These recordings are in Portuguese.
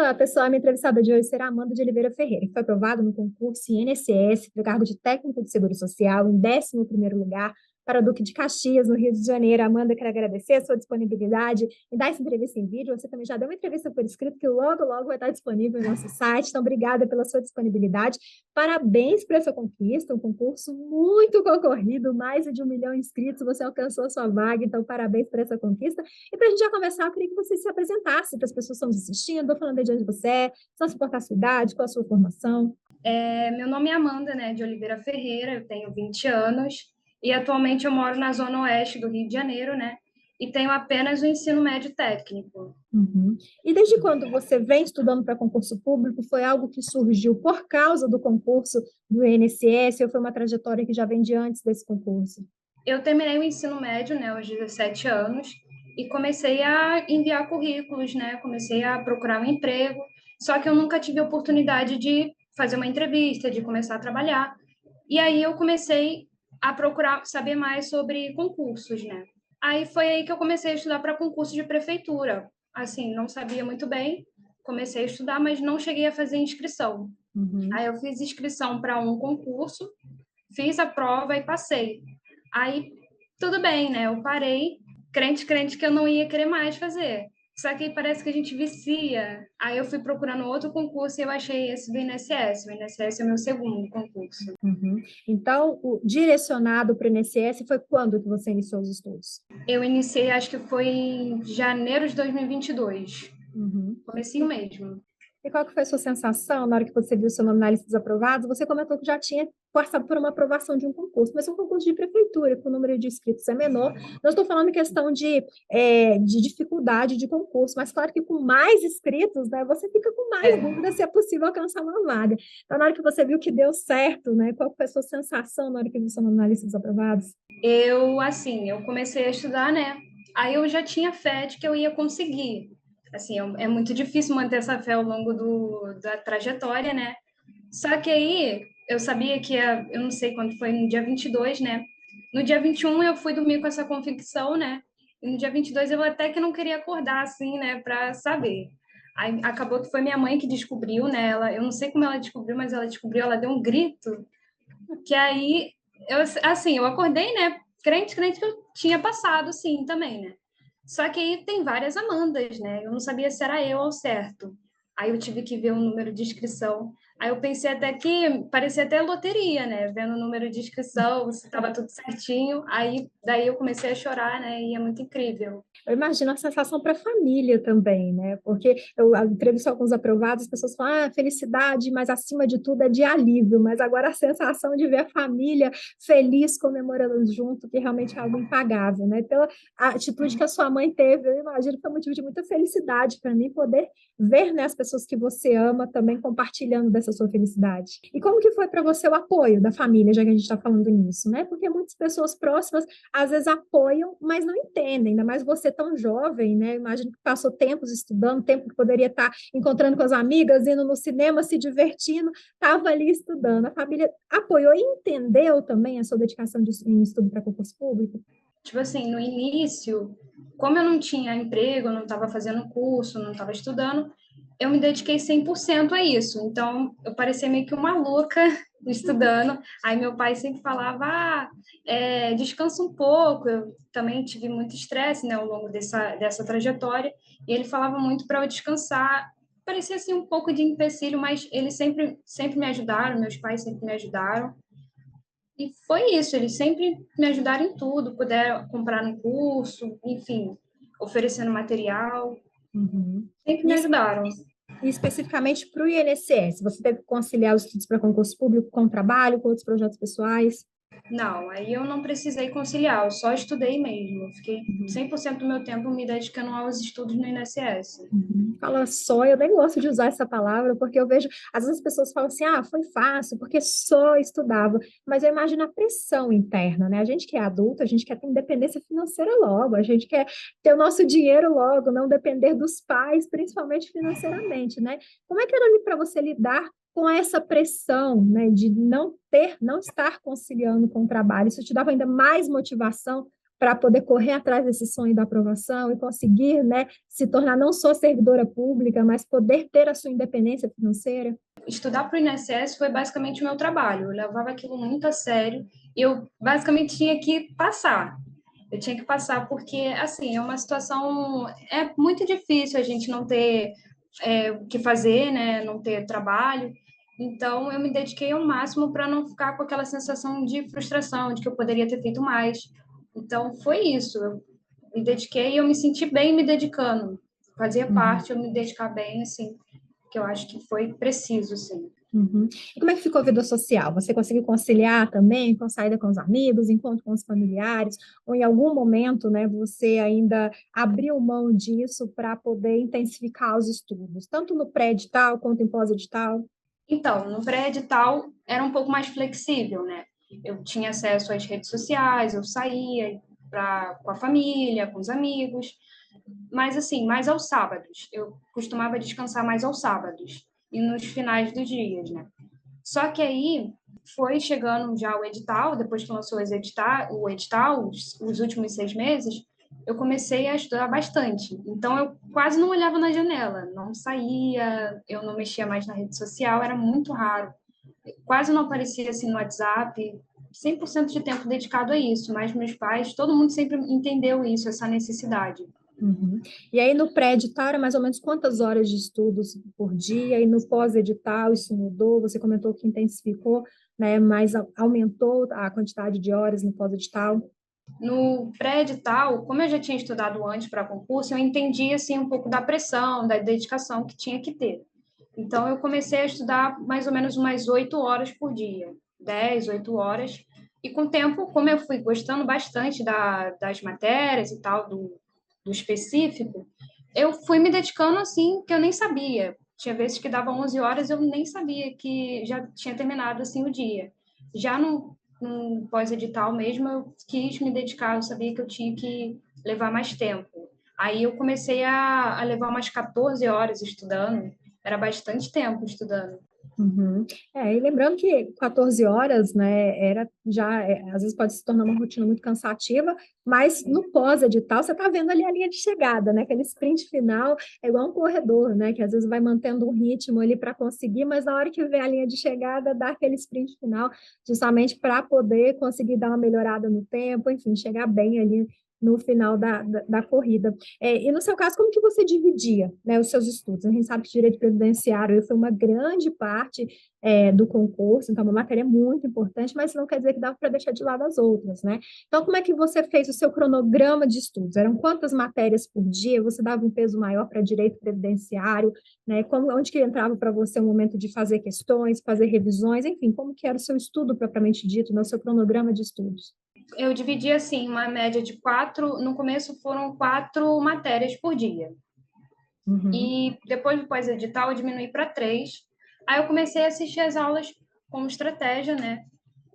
Olá, pessoal. A minha entrevistada de hoje será Amanda de Oliveira Ferreira, que foi aprovada no concurso INSS para o cargo de técnico de seguro social em 11º lugar para Duque de Caxias, no Rio de Janeiro. Amanda, quero agradecer a sua disponibilidade em dar essa entrevista em vídeo. Você também já deu uma entrevista por escrito, que logo, logo vai estar disponível no nosso site. Então, obrigada pela sua disponibilidade. Parabéns por essa conquista, um concurso muito concorrido, mais de 1 milhão de inscritos, você alcançou a sua vaga, então parabéns por essa conquista. E para a gente já conversar, eu queria que você se apresentasse para as pessoas que estão nos assistindo, falando de onde você é, se não se importar a sua idade, qual a sua formação. Meu nome é Amanda, né, de Oliveira Ferreira, eu tenho 20 anos e atualmente eu moro na zona oeste do Rio de Janeiro, né, e tenho apenas o ensino médio técnico. Uhum. E desde quando você vem estudando para concurso público, foi algo que surgiu por causa do concurso do INSS ou foi uma trajetória que já vem de antes desse concurso? Eu terminei o ensino médio, né, aos 17 anos e comecei a enviar currículos, né, comecei a procurar um emprego, só que eu nunca tive a oportunidade de fazer uma entrevista, de começar a trabalhar. E aí eu comecei a procurar saber mais sobre concursos, né? Aí foi aí que eu comecei a estudar para concurso de prefeitura. Assim, não sabia muito bem, comecei a estudar, mas não cheguei a fazer inscrição. Uhum. Aí eu fiz inscrição para um concurso, fiz a prova e passei. Aí tudo bem, né? Eu parei, crente que eu não ia querer mais fazer. Só que parece que a gente vicia. Aí eu fui procurando outro concurso e eu achei esse do INSS. O INSS é o meu segundo concurso. Uhum. Então, o direcionado para o INSS foi quando que você iniciou os estudos? Eu iniciei, acho que foi em janeiro de 2022. Uhum. Comecinho mesmo. E qual que foi a sua sensação na hora que você viu o seu nome na lista dos aprovados? Você comentou que já tinha passado por uma aprovação de um concurso, mas um concurso de prefeitura, que o número de inscritos é menor. Não estou falando em questão de dificuldade de concurso, mas claro que com mais inscritos, né, você fica com mais É. dúvidas se é possível alcançar uma vaga. Então, na hora que você viu que deu certo, né, qual foi a sua sensação na hora que viu o seu nome na lista dos aprovados? Eu comecei a estudar, né? Aí eu já tinha fé de que eu ia conseguir. Assim, é muito difícil manter essa fé ao longo da trajetória, né? Só que aí eu sabia que eu não sei quando foi, no dia 22, né? No dia 21 eu fui dormir com essa convicção, né? E no dia 22 eu até que não queria acordar assim, né, para saber. Aí acabou que foi minha mãe que descobriu, né? Eu não sei como ela descobriu, mas ela descobriu, ela deu um grito, que aí eu acordei, né? Crente que eu tinha passado, sim, também, né? Só que aí tem várias Amandas, né? Eu não sabia se era eu ao certo. Aí eu tive que ver o número de inscrição. Aí eu pensei até que parecia até loteria, né? Vendo o número de inscrição, se estava tudo certinho. Aí daí eu comecei a chorar, né? E é muito incrível. Eu imagino a sensação para a família também, né? Porque eu entrevisto alguns aprovados, as pessoas falam, felicidade, mas acima de tudo é de alívio, mas agora a sensação de ver a família feliz comemorando junto, que realmente é algo impagável, né? Pela atitude que a sua mãe teve, eu imagino que foi motivo de muita felicidade para mim poder ver, né, as pessoas que você ama também compartilhando dessa sua felicidade. E como que foi para você o apoio da família, já que a gente está falando nisso, né? Porque muitas pessoas próximas às vezes apoiam, mas não entendem, ainda mais você tão jovem, né? Imagino que passou tempos estudando, tempo que poderia estar encontrando com as amigas, indo no cinema, se divertindo, estava ali estudando. A família apoiou e entendeu também a sua dedicação em estudo para concurso público? Tipo assim, no início, como eu não tinha emprego, eu não estava fazendo curso, não estava estudando, eu me dediquei 100% a isso. Então, eu parecia meio que uma louca estudando. Aí meu pai sempre falava, descansa um pouco. Eu também tive muito estresse, né, ao longo dessa trajetória. E ele falava muito para eu descansar. Parecia assim um pouco de empecilho, mas eles sempre me ajudaram, meus pais sempre me ajudaram. E foi isso, eles sempre me ajudaram em tudo, puderam comprar no curso, enfim, oferecendo material, Uhum. sempre me E, ajudaram. e especificamente para o INSS, você teve que conciliar os estudos para concurso público com o trabalho, com outros projetos pessoais? Não, aí eu não precisei conciliar, eu só estudei mesmo. Eu fiquei Uhum. 100% do meu tempo me dedicando aos estudos no INSS. Uhum. Fala só, eu nem gosto de usar essa palavra, porque eu vejo, às vezes as pessoas falam assim, foi fácil, porque só estudava, mas eu imagino a pressão interna, né? A gente que é adulto, a gente quer ter independência financeira logo, a gente quer ter o nosso dinheiro logo, não depender dos pais, principalmente financeiramente, né? Como é que era ali para você lidar com essa pressão, né, de não estar conciliando com o trabalho? Isso te dava ainda mais motivação para poder correr atrás desse sonho da aprovação e conseguir, né, se tornar não só servidora pública, mas poder ter a sua independência financeira? Estudar para o INSS foi basicamente o meu trabalho. Eu levava aquilo muito a sério e eu basicamente tinha que passar. Eu tinha que passar porque, assim, é uma situação... É muito difícil a gente não ter o que fazer, né? Não ter trabalho. Então, eu me dediquei ao máximo para não ficar com aquela sensação de frustração, de que eu poderia ter feito mais. Então, foi isso. Eu me dediquei e eu me senti bem me dedicando. Fazia Uhum. parte eu me dedicar bem, assim, que eu acho que foi preciso, sim. Uhum. E como é que ficou a vida social? Você conseguiu conciliar também com saída com os amigos, encontro com os familiares, ou em algum momento, né, você ainda abriu mão disso para poder intensificar os estudos, tanto no pré-edital quanto em pós-edital? Então, no pré-edital era um pouco mais flexível, né? Eu tinha acesso às redes sociais, eu saía com a família, com os amigos, mas assim, mais aos sábados. Eu costumava descansar mais aos sábados e nos finais dos dias, né? Só que aí foi chegando já o edital, depois que lançou o edital, os últimos 6 meses, eu comecei a estudar bastante. Então, eu quase não olhava na janela, não saía, eu não mexia mais na rede social, era muito raro. Quase não aparecia assim no WhatsApp, 100% de tempo dedicado a isso, mas meus pais, todo mundo sempre entendeu isso, essa necessidade. Uhum. E aí no pré-edital era mais ou menos quantas horas de estudos por dia, e no pós-edital isso mudou, você comentou que intensificou, né, mas aumentou a quantidade de horas no pós-edital? No pré-edital, como eu já tinha estudado antes para concurso, eu entendi assim um pouco da pressão, da dedicação que tinha que ter. Então eu comecei a estudar mais ou menos umas 8 horas por dia, 10, 8 horas. E com o tempo, como eu fui gostando bastante das matérias e tal, do específico, eu fui me dedicando assim que eu nem sabia. Tinha vezes que dava 11 horas, eu nem sabia que já tinha terminado assim o dia. Já no pós-edital mesmo, eu quis me dedicar, eu sabia que eu tinha que levar mais tempo. Aí eu comecei a levar umas 14 horas estudando, era bastante tempo estudando. Uhum. E lembrando que 14 horas, né, era já, às vezes pode se tornar uma rotina muito cansativa, mas no pós-edital você está vendo ali a linha de chegada, né, aquele sprint final é igual um corredor, né, que às vezes vai mantendo um ritmo ali para conseguir, mas na hora que vê a linha de chegada, dá aquele sprint final, justamente para poder conseguir dar uma melhorada no tempo, enfim, chegar bem ali no final da corrida. E no seu caso, como que você dividia, né, os seus estudos? A gente sabe que direito previdenciário foi uma grande parte do concurso, então é uma matéria muito importante, mas isso não quer dizer que dava para deixar de lado as outras, né? Então, como é que você fez o seu cronograma de estudos? Eram quantas matérias por dia? Você dava um peso maior para direito previdenciário, né? Onde que entrava para você o momento de fazer questões, fazer revisões, enfim, como que era o seu estudo propriamente dito, no seu cronograma de estudos? Eu dividi assim, uma média de 4, no começo foram 4 matérias por dia. Uhum. E depois do pós-edital eu diminui para 3. Aí eu comecei a assistir as aulas como estratégia, né?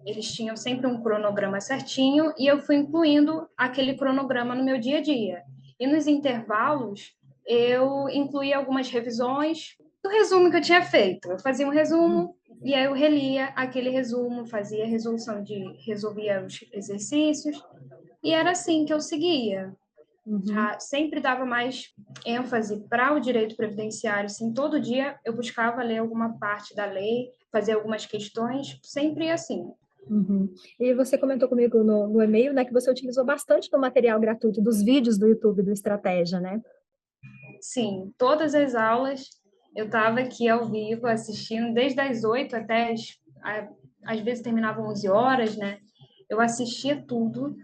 Eles tinham sempre um cronograma certinho e eu fui incluindo aquele cronograma no meu dia a dia. E nos intervalos, eu incluía algumas revisões do resumo que eu tinha feito. Eu fazia um resumo e aí eu relia aquele resumo, fazia a resolução resolvia os exercícios e era assim que eu seguia. Uhum. Sempre dava mais ênfase para o direito previdenciário, assim, todo dia eu buscava ler alguma parte da lei, fazer algumas questões, sempre assim. Uhum. E você comentou comigo no e-mail, né, que você utilizou bastante do material gratuito, dos vídeos do YouTube do Estratégia, né? Sim, todas as aulas eu estava aqui ao vivo assistindo, desde as 8 até às vezes terminavam 11 horas, né? Eu assistia tudo.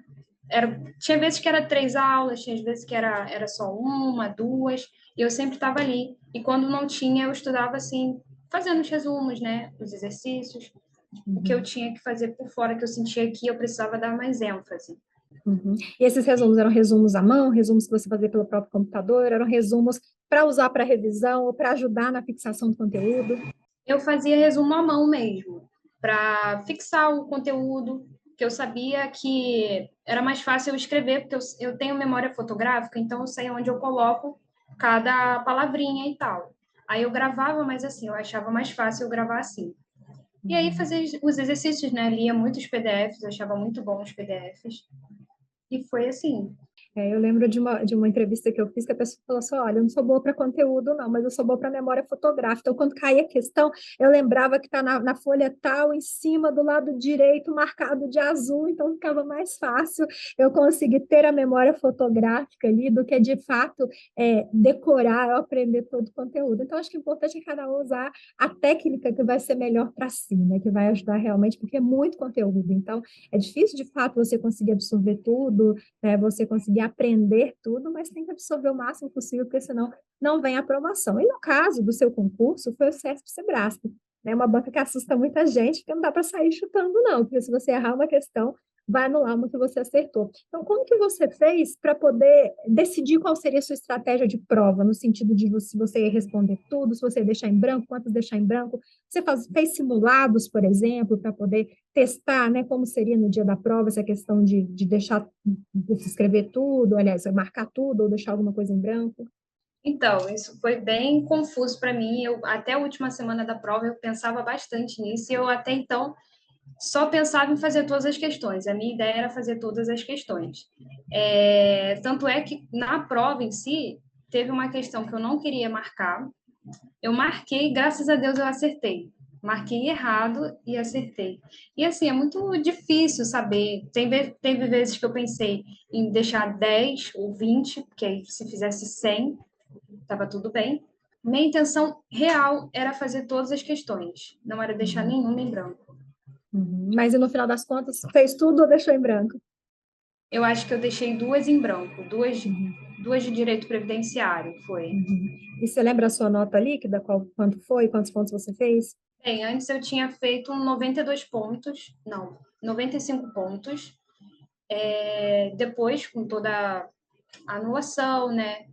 Tinha vezes que era 3 aulas, tinha vezes que era só uma, duas, e eu sempre estava ali. E quando não tinha, eu estudava assim, fazendo os resumos, né? Os exercícios, o que eu Uhum. tinha que fazer por fora, que eu sentia que eu precisava dar mais ênfase. Uhum. E esses resumos eram resumos à mão, resumos que você fazia pelo próprio computador, eram resumos para usar para revisão ou para ajudar na fixação do conteúdo? Eu fazia resumo à mão mesmo, para fixar o conteúdo, que eu sabia que era mais fácil eu escrever, porque eu tenho memória fotográfica, então eu sei onde eu coloco cada palavrinha e tal. Aí eu gravava, mas assim, eu achava mais fácil eu gravar assim. E aí Uhum. fazer os exercícios, né? Lia muitos PDFs, achava muito bom os PDFs. E foi assim. Eu lembro de uma entrevista que eu fiz que a pessoa falou assim, olha, eu não sou boa para conteúdo, não, mas eu sou boa para memória fotográfica. Então, quando caía a questão, eu lembrava que está na folha tal, em cima, do lado direito, marcado de azul, então ficava mais fácil eu conseguir ter a memória fotográfica ali do que, de fato, decorar ou aprender todo o conteúdo. Então, acho que o importante é cada um usar a técnica que vai ser melhor para si, né, que vai ajudar realmente, porque é muito conteúdo. Então, é difícil, de fato, você conseguir absorver tudo, né, você conseguir aprender tudo, mas tem que absorver o máximo possível, porque senão não vem a aprovação. E no caso do seu concurso, foi o CESP-Sebrasp, né, uma banca que assusta muita gente, porque não dá para sair chutando, não, porque se você errar uma questão, vai anular uma que você acertou. Então, como que você fez para poder decidir qual seria a sua estratégia de prova, no sentido de se você ia responder tudo, se você ia deixar em branco, quantos deixar em branco? Você fez simulados, por exemplo, para poder testar, né, como seria no dia da prova, essa questão de deixar, de escrever tudo, aliás, marcar tudo ou deixar alguma coisa em branco? Então, isso foi bem confuso para mim. Eu, até a última semana da prova, eu pensava bastante nisso, e eu até então só pensava em fazer todas as questões. A minha ideia era fazer todas as questões. Tanto é que na prova em si, teve uma questão que eu não queria marcar. Eu marquei, graças a Deus eu acertei. Marquei errado e acertei. E assim, é muito difícil saber. Teve vezes que eu pensei em deixar 10 ou 20, porque aí se fizesse 100, estava tudo bem. Minha intenção real era fazer todas as questões, não era deixar Uhum, nenhuma em branco. uhum. Mas e no final das contas, fez tudo ou deixou em branco? Eu acho que eu deixei duas em branco, Uhum, duas de direito previdenciário, foi. uhum. E você lembra a sua nota líquida, quanto foi, quantos pontos você fez? Bem, antes eu tinha feito 92 pontos, não, 95 pontos. Depois, com toda a anulação, né,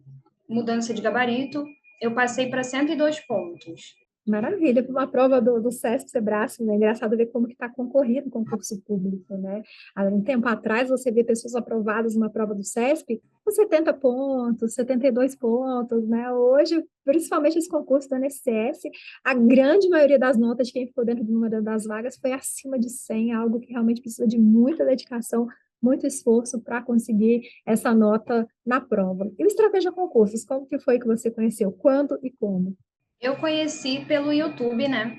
mudança de gabarito, eu passei para 102 pontos. Maravilha, para uma prova do SESC Sebrasp, né? É engraçado ver como que está concorrido o concurso público, né? Há um tempo atrás, você vê pessoas aprovadas numa prova do SESP com 70 pontos, 72 pontos, né? Hoje, principalmente esse concurso do INSS, a grande maioria das notas de quem ficou dentro do número das vagas foi acima de 100, algo que realmente precisa de muita dedicação, muito esforço para conseguir essa nota na prova. E o Estratégia Concursos, como que foi que você conheceu? Quando e como? Eu conheci pelo YouTube, né?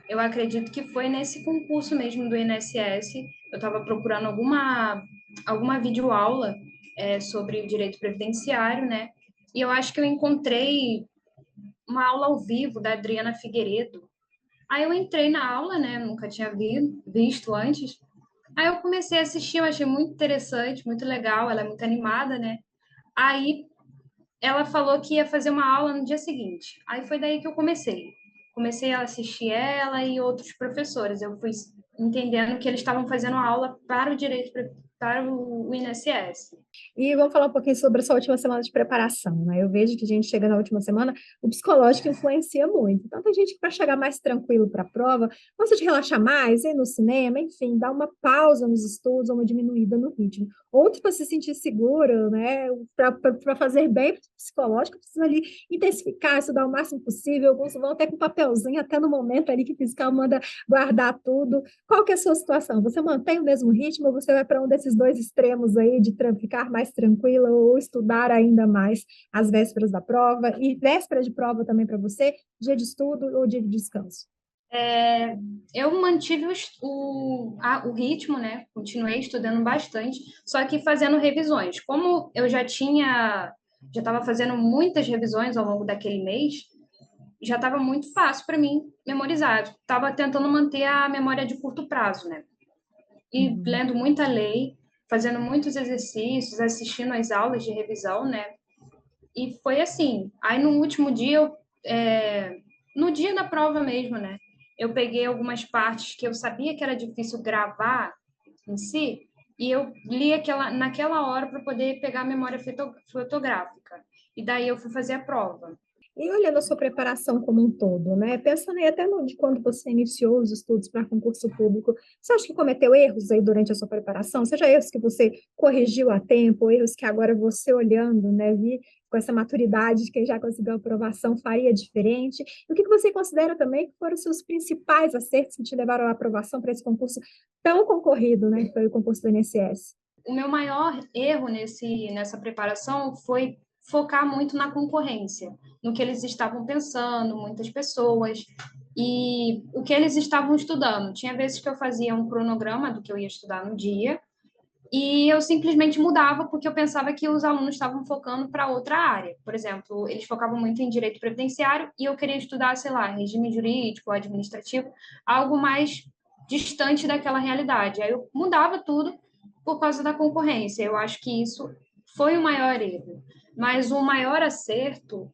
Eu acredito que foi nesse concurso mesmo do INSS. Eu estava procurando alguma videoaula sobre o direito previdenciário, né? E eu acho que eu encontrei uma aula ao vivo da Adriana Figueiredo. Aí eu entrei na aula, né? Nunca tinha visto antes. Aí eu comecei a assistir, eu achei muito interessante, muito legal, ela é muito animada, né? Aí ela falou que ia fazer uma aula no dia seguinte. Aí foi daí que eu comecei. Comecei a assistir ela e outros professores. Eu fui entendendo que eles estavam fazendo aula para o direito, para o INSS. E vamos falar um pouquinho sobre essa última semana de preparação, né? Eu vejo que a gente chega na última semana, o psicológico influencia muito. Então, tem gente que, para chegar mais tranquilo para a prova, gosta de relaxar mais, ir no cinema, enfim, dar uma pausa nos estudos ou uma diminuída no ritmo. Outros, para se sentir seguro, né? Para fazer bem para o psicológico, precisa ali intensificar, estudar o máximo possível. Alguns vão até com papelzinho, até no momento ali que o fiscal manda guardar tudo. Qual que é a sua situação? Você mantém o mesmo ritmo ou você vai para um desses dois extremos aí de ficar mais tranquila ou estudar ainda mais às vésperas da prova? E véspera de prova também para você, dia de estudo ou dia de descanso? Eu mantive o ritmo, né? Continuei estudando bastante, só que fazendo revisões. Como eu já estava fazendo muitas revisões ao longo daquele mês, já estava muito fácil para mim memorizar. Estava tentando manter a memória de curto prazo, né? E Uhum. lendo muita lei, fazendo muitos exercícios, assistindo às aulas de revisão, né? E foi assim. Aí no último dia, no dia da prova mesmo, né? Eu peguei algumas partes que eu sabia que era difícil gravar em si, e eu li naquela hora para poder pegar a memória fotográfica. E daí eu fui fazer a prova. E olhando a sua preparação como um todo, né? Pensando aí até no, de quando você iniciou os estudos para concurso público, você acha que cometeu erros aí durante a sua preparação? Seja erros que você corrigiu a tempo, ou erros que agora você olhando, né, vi com essa maturidade de quem já conseguiu a aprovação faria diferente? E o que você considera também que foram os seus principais acertos que te levaram à aprovação para esse concurso tão concorrido, né, que foi o concurso do INSS? o meu maior erro nessa preparação foi focar muito na concorrência, no que eles estavam pensando, muitas pessoas, e o que eles estavam estudando. Tinha vezes que eu fazia um cronograma do que eu ia estudar no dia, e eu simplesmente mudava porque eu pensava que os alunos estavam focando para outra área. Por exemplo, eles focavam muito em direito previdenciário e eu queria estudar, sei lá, regime jurídico, administrativo, algo mais distante daquela realidade. Aí eu mudava tudo por causa da concorrência. Eu acho que isso foi o maior erro. Mas o maior acerto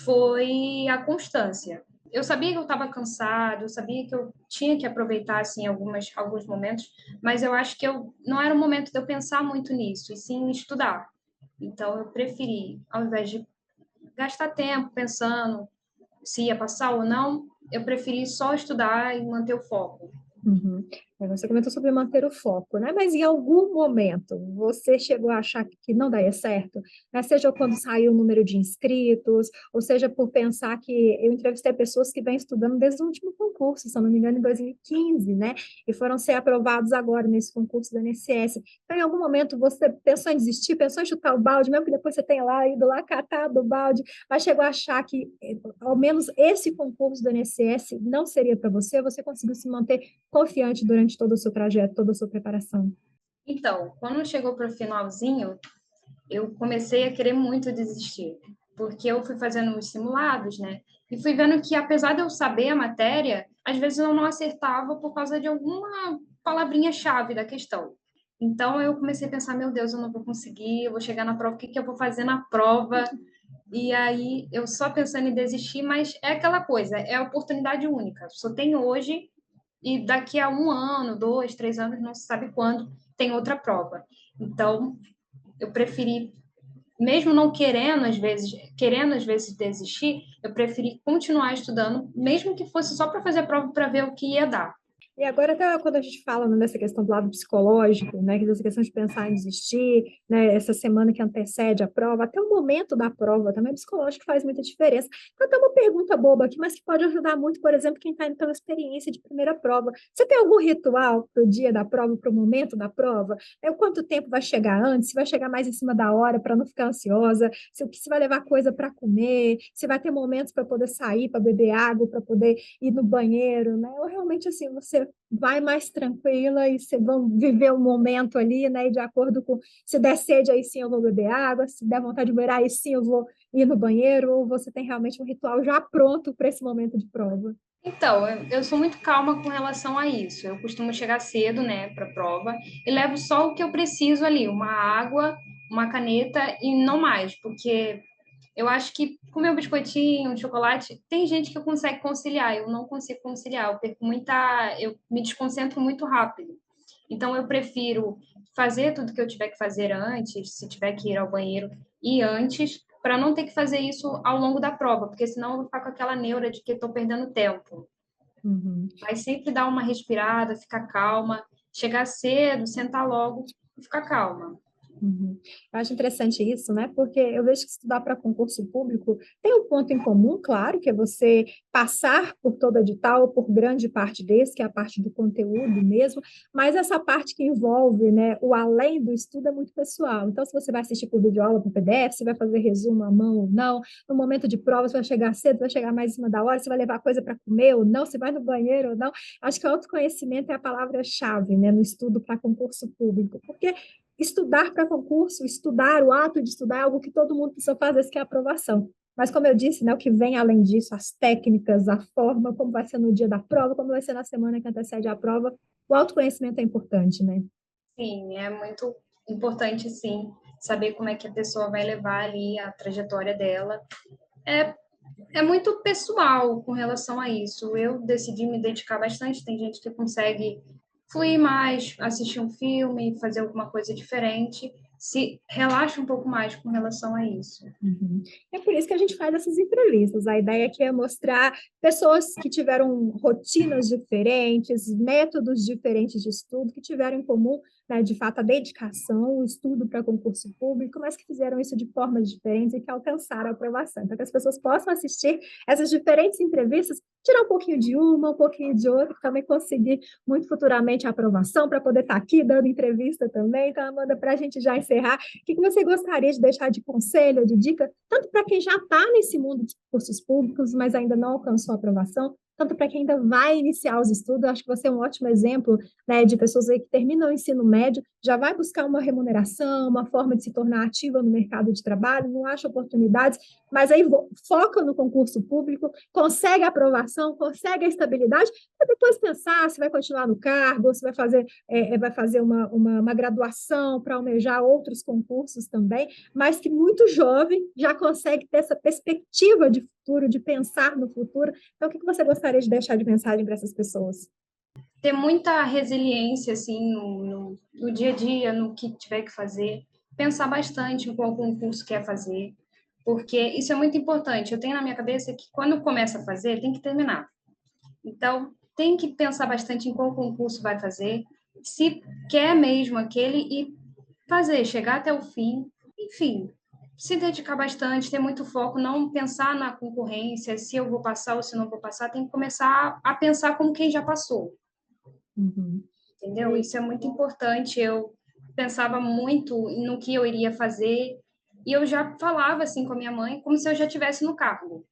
foi a constância. Eu sabia que eu estava cansado, eu sabia que eu tinha que aproveitar assim alguns momentos, mas eu acho que eu não era o momento de eu pensar muito nisso, e sim estudar. Então eu preferi, ao invés de gastar tempo pensando se ia passar ou não, eu preferi só estudar e manter o foco. Uhum. Aí você comentou sobre manter o foco, né? Mas em algum momento você chegou a achar que não daria certo, né? Seja quando saiu o número de inscritos, ou seja por pensar que eu entrevistei pessoas que vêm estudando desde o último concurso, se eu não me engano, em 2015, né? E foram ser aprovados agora nesse concurso da INSS. Então, em algum momento você pensou em desistir, pensou em chutar o balde, mesmo que depois você tenha lá ido lá catado o balde, mas chegou a achar que ao menos esse concurso do INSS não seria para você, você conseguiu se manter confiante durante todo o seu trajeto, toda a sua preparação? Então, quando chegou para o finalzinho, eu comecei a querer muito desistir, porque eu fui fazendo os simulados, né? E fui vendo que, apesar de eu saber a matéria, às vezes eu não acertava por causa de alguma palavrinha-chave da questão. Então eu comecei a pensar, meu Deus, eu não vou conseguir, eu vou chegar na prova, o que que eu vou fazer na prova? E aí eu só pensando em desistir, mas é aquela coisa, é a oportunidade única. Só tem hoje e daqui a um ano, 2, 3 anos, não se sabe quando, tem outra prova. Então, eu preferi, mesmo não querendo às vezes desistir, eu preferi continuar estudando, mesmo que fosse só para fazer a prova para ver o que ia dar. E agora, até quando a gente fala, né, nessa questão do lado psicológico, né, que essa questão de pensar em desistir, né, essa semana que antecede a prova, até o momento da prova também, o psicológico faz muita diferença. Então, até uma pergunta boba aqui, mas que pode ajudar muito, por exemplo, quem está indo pela experiência de primeira prova. Você tem algum ritual para o dia da prova, para o momento da prova? É, o quanto tempo vai chegar antes? Se vai chegar mais em cima da hora para não ficar ansiosa? Se vai levar coisa para comer? Se vai ter momentos para poder sair, para beber água, para poder ir no banheiro, né? Ou realmente assim, você vai mais tranquila e você vão viver o momento ali, né? E de acordo com se der sede, aí sim eu vou beber água, se der vontade de beber, aí sim eu vou ir no banheiro, ou você tem realmente um ritual já pronto para esse momento de prova. Então, eu sou muito calma com relação a isso. Eu costumo chegar cedo, né, para a prova e levo só o que eu preciso ali, uma água, uma caneta e não mais, porque eu acho que comer um biscoitinho, um chocolate, tem gente que consegue conciliar, eu não consigo conciliar, eu me desconcentro muito rápido. Então eu prefiro fazer tudo que eu tiver que fazer antes, se tiver que ir ao banheiro, ir antes, para não ter que fazer isso ao longo da prova, porque senão eu vou ficar com aquela neura de que estou perdendo tempo. Uhum. Mas sempre dar uma respirada, ficar calma, chegar cedo, sentar logo e ficar calma. Uhum. Eu acho interessante isso, né? Porque eu vejo que estudar para concurso público tem um ponto em comum, claro, que é você passar por todo edital, ou por grande parte desse, que é a parte do conteúdo mesmo, mas essa parte que envolve, né, o além do estudo é muito pessoal. Então, se você vai assistir por videoaula, por PDF, você vai fazer resumo à mão ou não, no momento de prova, você vai chegar cedo, vai chegar mais em cima da hora, você vai levar coisa para comer ou não, você vai no banheiro ou não. Acho que o autoconhecimento é a palavra-chave, né, no estudo para concurso público, porque estudar para concurso, estudar, o ato de estudar é algo que todo mundo precisa fazer, que é a aprovação. Mas, como eu disse, né, o que vem além disso, as técnicas, a forma, como vai ser no dia da prova, como vai ser na semana que antecede a prova, o autoconhecimento é importante, né? Sim, é muito importante, sim, saber como é que a pessoa vai levar ali a trajetória dela. É, é muito pessoal com relação a isso. Eu decidi me dedicar bastante. Tem gente que consegue fluir mais, assistir um filme, fazer alguma coisa diferente, se relaxa um pouco mais com relação a isso. Uhum. É por isso que a gente faz essas entrevistas. A ideia aqui é mostrar pessoas que tiveram rotinas diferentes, métodos diferentes de estudo, que tiveram em comum né, de fato, a dedicação, o estudo para concurso público, mas que fizeram isso de formas diferentes e que alcançaram a aprovação. Então, que as pessoas possam assistir essas diferentes entrevistas, tirar um pouquinho de uma, um pouquinho de outra, também conseguir muito futuramente a aprovação para poder estar aqui dando entrevista também. Então, Amanda, para a gente já encerrar, o que você gostaria de deixar de conselho, de dica, tanto para quem já está nesse mundo de cursos públicos, mas ainda não alcançou a aprovação, tanto para quem ainda vai iniciar os estudos? Acho que você é um ótimo exemplo, né, de pessoas aí que terminam o ensino médio, já vai buscar uma remuneração, uma forma de se tornar ativa no mercado de trabalho, não acha oportunidades, mas aí foca no concurso público, consegue a aprovação, consegue a estabilidade, para depois pensar se vai continuar no cargo, se vai fazer uma graduação para almejar outros concursos também, mas que muito jovem já consegue ter essa perspectiva de futuro, de pensar no futuro. Então, o que você gostaria de deixar de mensagem para essas pessoas? Ter muita resiliência, assim, no dia a dia, no que tiver que fazer, pensar bastante em qual concurso quer fazer, porque isso é muito importante. Eu tenho na minha cabeça que quando começa a fazer, tem que terminar. Então, tem que pensar bastante em qual concurso vai fazer, se quer mesmo aquele e fazer, chegar até o fim, enfim, se dedicar bastante, ter muito foco, não pensar na concorrência, se eu vou passar ou se não vou passar, tem que começar a pensar como quem já passou. Uhum. Entendeu? Isso é muito importante. Eu pensava muito no que eu iria fazer e eu já falava assim com a minha mãe como se eu já estivesse no cargo.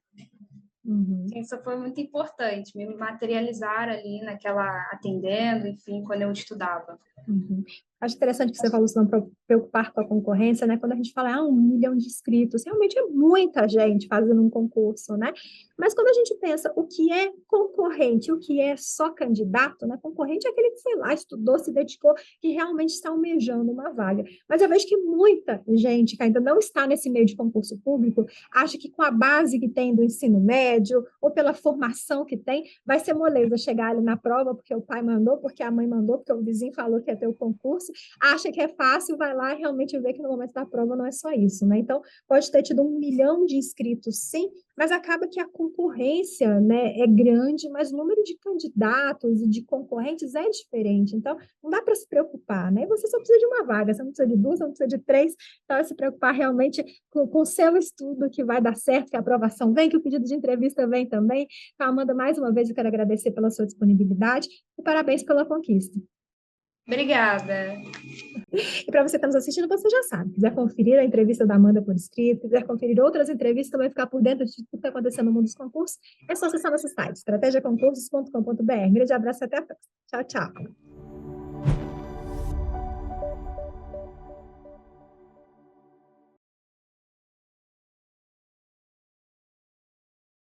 Uhum. Isso foi muito importante, me materializar ali naquela atendendo, enfim, quando eu estudava. Uhum. Acho interessante que você falou sobre não preocupar com a concorrência, né? Quando a gente fala, 1 milhão de inscritos, realmente é muita gente fazendo um concurso, né? Mas quando a gente pensa o que é concorrente, o que é só candidato, né? Concorrente é aquele que foi lá, estudou, se dedicou, que realmente está almejando uma vaga. Mas eu vejo que muita gente que ainda não está nesse meio de concurso público acha que com a base que tem do ensino médio ou pela formação que tem, vai ser moleza chegar ali na prova porque o pai mandou, porque a mãe mandou, porque o vizinho falou que ia ter o concurso, acha que é fácil, vai lá e realmente vê que no momento da prova não é só isso, né? Então, pode ter tido 1 milhão de inscritos, sim, mas acaba que a concorrência, né, é grande, mas o número de candidatos e de concorrentes é diferente. Então, não dá para se preocupar, né? Você só precisa de uma vaga, você não precisa de duas, você não precisa de três, então é se preocupar realmente com o seu estudo que vai dar certo, que a aprovação vem, que o pedido de entrevista vem também. Então, Amanda, mais uma vez eu quero agradecer pela sua disponibilidade e parabéns pela conquista. Obrigada. E para você que está nos assistindo, você já sabe. Quiser conferir a entrevista da Amanda por escrito, quiser conferir outras entrevistas, também ficar por dentro de tudo que está acontecendo no mundo dos concursos, é só acessar nosso site, estrategiaconcursos.com.br. Um grande abraço e até a próxima. Tchau, tchau.